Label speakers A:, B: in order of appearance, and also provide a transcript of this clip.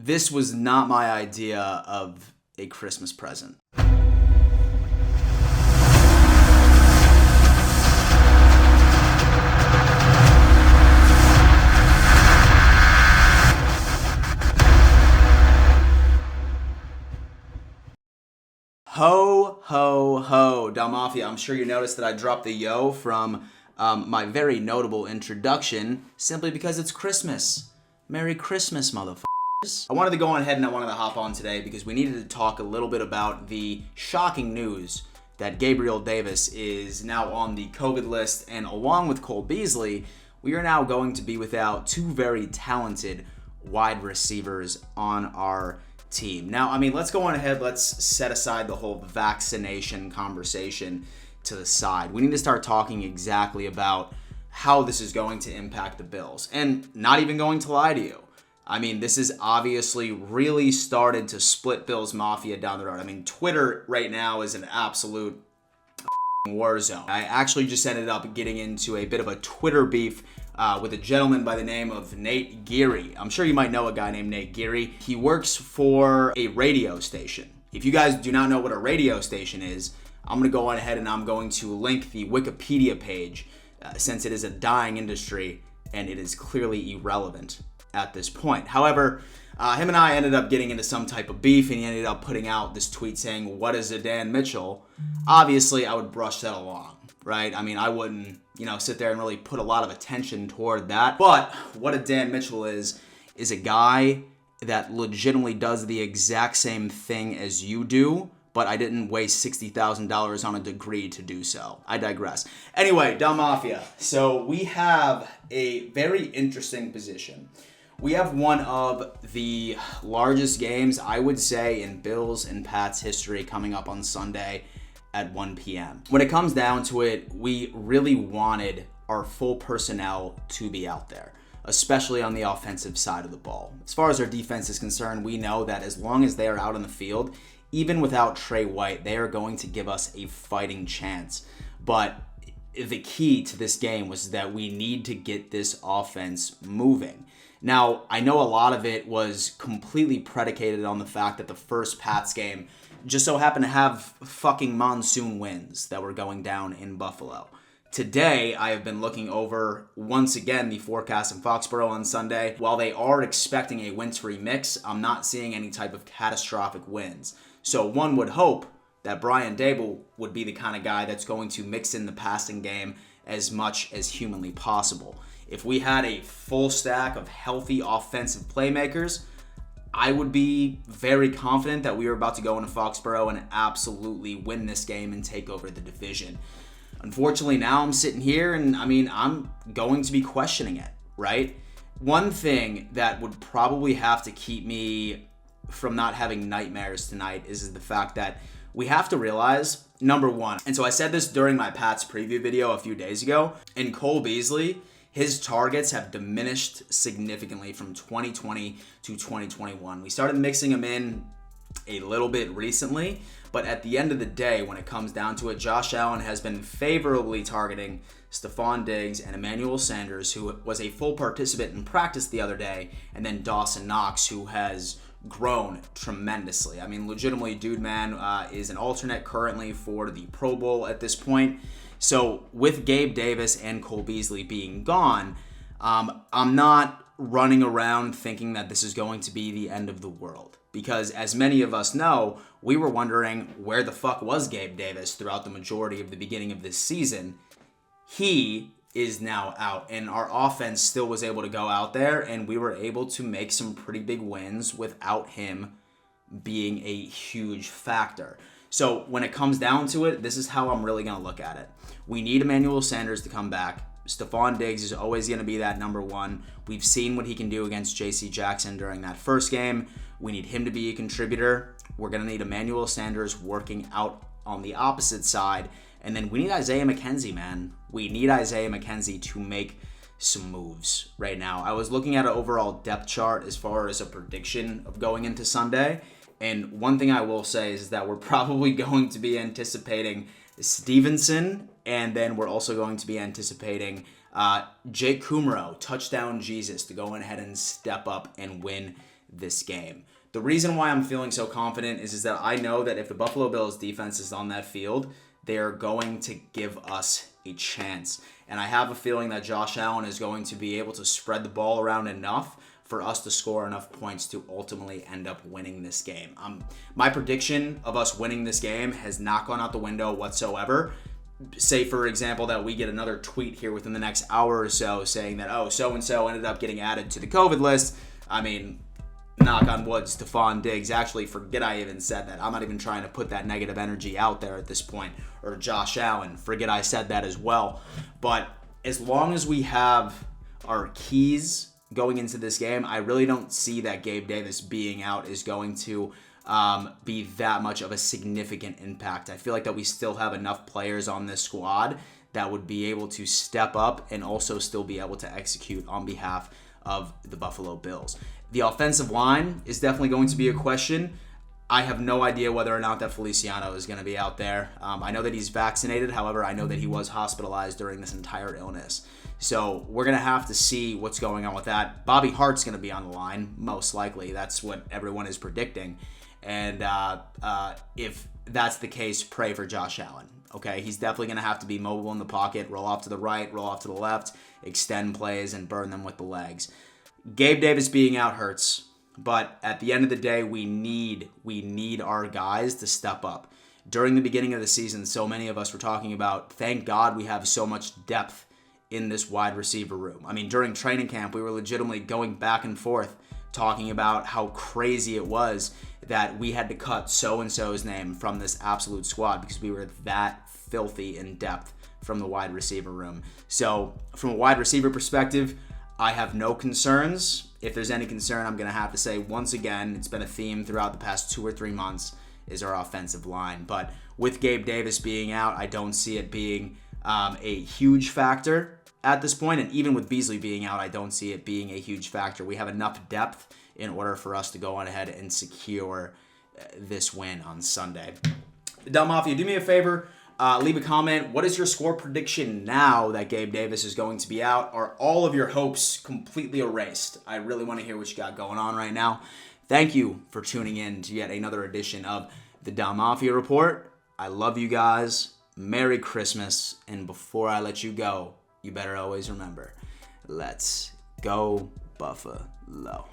A: This was not my idea of a Christmas present. Ho, ho, ho, Dal Mafia. I'm sure you noticed that I dropped the yo from my very notable introduction simply because it's Christmas. Merry Christmas, motherfuckers. I wanted to go on ahead and I wanted to hop on today because we needed to talk a little bit about the shocking news that Gabriel Davis is now on the COVID list, and along with Cole Beasley, we are now going to be without two very talented wide receivers on our team. Now, I mean, let's go on ahead. Let's set aside the whole vaccination conversation to the side. We need to start talking exactly about how this is going to impact the Bills. And not even going to lie to you, I mean, this is obviously really started to split Bills Mafia down the road. I mean, Twitter right now is an absolute war zone. I actually just ended up getting into a bit of a Twitter beef with a gentleman by the name of Nate Geary. I'm sure you might know a guy named Nate Geary. He works for a radio station. If you guys do not know what a radio station is, I'm going to go on ahead and I'm going to link the Wikipedia page since it is a dying industry and it is clearly irrelevant at this point. However, him and I ended up getting into some type of beef, and he ended up putting out this tweet saying, "What is a Dan Mitchell?" Obviously, I would brush that along, right? I mean, I wouldn't, sit there and really put a lot of attention toward that. But what a Dan Mitchell is a guy that legitimately does the exact same thing as you do, but I didn't waste $60,000 on a degree to do so. I digress. Anyway, Dal Mafia. So we have a very interesting position. We have one of the largest games, I would say, in Bills and Pats history coming up on Sunday at 1 p.m. When it comes down to it, we really wanted our full personnel to be out there, especially on the offensive side of the ball. As far as our defense is concerned, we know that as long as they are out on the field, even without Trey White, they are going to give us a fighting chance. But the key to this game was that we need to get this offense moving. Now, I know a lot of it was completely predicated on the fact that the first Pats game just so happened to have fucking monsoon winds that were going down in Buffalo. Today, I have been looking over, once again, the forecast in Foxborough on Sunday. While they are expecting a wintry mix, I'm not seeing any type of catastrophic winds. So one would hope that Brian Daboll would be the kind of guy that's going to mix in the passing game as much as humanly possible. If we had a full stack of healthy offensive playmakers, I would be very confident that we were about to go into Foxborough and absolutely win this game and take over the division. Unfortunately, now I'm sitting here and I'm going to be questioning it, right? One thing that would probably have to keep me from not having nightmares tonight is the fact that we have to realize, number one, and so I said this during my Pats preview video a few days ago, and Cole Beasley, his targets have diminished significantly from 2020 to 2021. We started mixing him in a little bit recently, but at the end of the day, when it comes down to it, Josh Allen has been favorably targeting Stephon Diggs and Emmanuel Sanders, who was a full participant in practice the other day, and then Dawson Knox, who has grown tremendously. I mean, legitimately, dude, man, is an alternate currently for the Pro Bowl at this point. So with Gabe Davis and Cole Beasley being gone, I'm not running around thinking that this is going to be the end of the world. Because as many of us know, we were wondering where the fuck was Gabe Davis throughout the majority of the beginning of this season. He is now out, and our offense still was able to go out there, and we were able to make some pretty big wins without him being a huge factor. So when it comes down to it, this is how I'm really going to look at it. We need Emmanuel Sanders to come back. Stephon Diggs is always going to be that number one. We've seen what he can do against J.C. Jackson during that first game. We need him to be a contributor. We're going to need Emmanuel Sanders working out on the opposite side. And then we need Isaiah McKenzie, man. We need Isaiah McKenzie to make some moves right now. I was looking at an overall depth chart as far as a prediction of going into Sunday. And one thing I will say is that we're probably going to be anticipating Stevenson, and then we're also going to be anticipating Jake Kumro, touchdown Jesus, to go ahead and step up and win this game. The reason why I'm feeling so confident is that I know that if the Buffalo Bills defense is on that field, they are going to give us a chance. And I have a feeling that Josh Allen is going to be able to spread the ball around enough for us to score enough points to ultimately end up winning this game. My prediction of us winning this game has not gone out the window whatsoever. Say, for example, that we get another tweet here within the next hour or so saying that, oh, so-and-so ended up getting added to the COVID list. I mean, knock on wood, Stephon Diggs. Actually, forget I even said that. I'm not even trying to put that negative energy out there at this point. Or Josh Allen. Forget I said that as well. But as long as we have our keys going into this game, I really don't see that Gabe Davis being out is going to be that much of a significant impact. I feel like that we still have enough players on this squad that would be able to step up and also still be able to execute on behalf of the Buffalo Bills. The offensive line is definitely going to be a question. I have no idea whether or not that Feliciano is going to be out there. I know that he's vaccinated. However, I know that he was hospitalized during this entire illness. So we're going to have to see what's going on with that. Bobby Hart's going to be on the line, most likely. That's what everyone is predicting. And if that's the case, pray for Josh Allen. Okay, he's definitely going to have to be mobile in the pocket, roll off to the right, roll off to the left, extend plays, and burn them with the legs. Gabe Davis being out hurts, but at the end of the day, we need our guys to step up. During the beginning of the season, so many of us were talking about, thank God we have so much depth in this wide receiver room. I mean, during training camp, we were legitimately going back and forth talking about how crazy it was that we had to cut so-and-so's name from this absolute squad because we were that filthy in depth from the wide receiver room. So from a wide receiver perspective, I have no concerns. If there's any concern, I'm going to have to say, once again, it's been a theme throughout the past 2 or 3 months, is our offensive line. But with Gabe Davis being out, I don't see it being a huge factor at this point. And even with Beasley being out, I don't see it being a huge factor. We have enough depth in order for us to go on ahead and secure this win on Sunday. Del Mafia, do me a favor. Leave a comment. What is your score prediction now that Gabe Davis is going to be out? Are all of your hopes completely erased? I really want to hear what you got going on right now. Thank you for tuning in to yet another edition of the Del Mafia Report. I love you guys. Merry Christmas. And before I let you go, you better always remember, let's go Buffalo.